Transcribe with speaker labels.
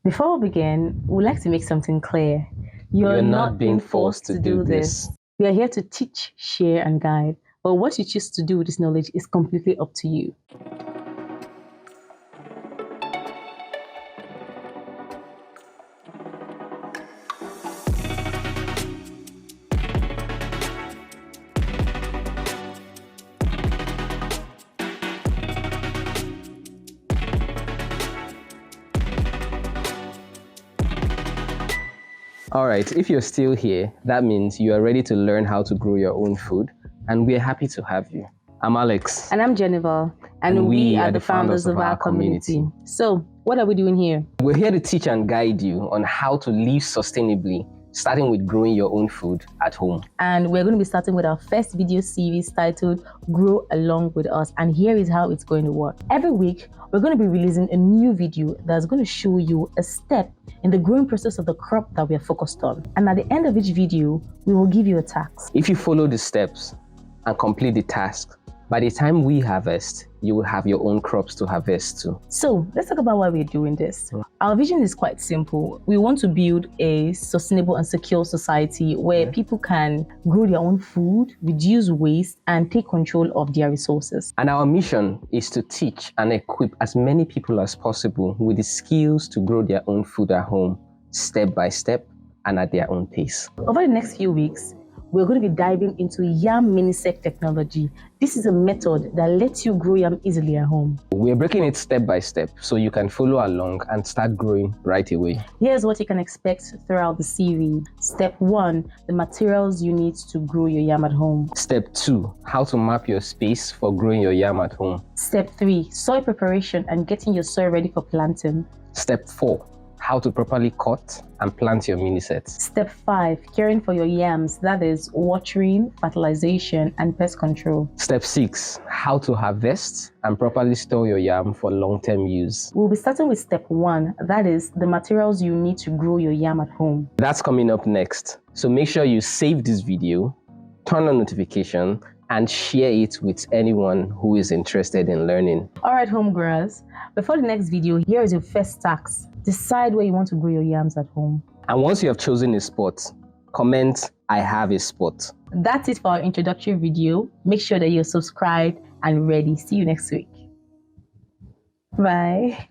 Speaker 1: Before we begin, we'd like to make something clear. You're not being forced to do this. We are here to teach, share, and guide. But what you choose to do with this knowledge is completely up to you.
Speaker 2: All right, if you're still here, that means you are ready to learn how to grow your own food, and we're happy to have you. I'm Alex.
Speaker 1: And I'm Jenival, and we are the founders of our community. So, what are we doing here?
Speaker 2: We're here to teach and guide you on how to live sustainably, starting with growing your own food at home.
Speaker 1: And we're going to be starting with our first video series titled Grow Along With Us. And here is how it's going to work. Every week, we're going to be releasing a new video that's going to show you a step in the growing process of the crop that we are focused on. And at the end of each video, we will give you a task.
Speaker 2: If you follow the steps and complete the task, by the time we harvest, you will have your own crops to harvest too.
Speaker 1: So let's talk about why we're doing this. Our vision is quite simple. We want to build a sustainable and secure society where people can grow their own food, reduce waste, and take control of their resources.
Speaker 2: And our mission is to teach and equip as many people as possible with the skills to grow their own food at home, step by step and at their own pace.
Speaker 1: Over the next few weeks, we're going to be diving into yam minisect technology. This is a method that lets you grow yam easily at home.
Speaker 2: We're breaking it step by step so you can follow along and start growing right away.
Speaker 1: Here's what you can expect throughout the series. Step 1, the materials you need to grow your yam at home.
Speaker 2: Step 2, how to map your space for growing your yam at home.
Speaker 1: Step 3, soil preparation and getting your soil ready for planting.
Speaker 2: Step 4, how to properly cut and plant your mini sets.
Speaker 1: Step 5, caring for your yams, that is watering, fertilization, and pest control.
Speaker 2: Step 6, how to harvest and properly store your yam for long-term use.
Speaker 1: We'll be starting with step 1, that is the materials you need to grow your yam at home.
Speaker 2: That's coming up next. So make sure you save this video, turn on notification, and share it with anyone who is interested in learning.
Speaker 1: All right, home growers, before the next video, here is your first task. Decide where you want to grow your yams at home.
Speaker 2: And once you have chosen a spot, comment, "I have a spot."
Speaker 1: That's it for our introductory video. Make sure that you're subscribed and ready. See you next week. Bye.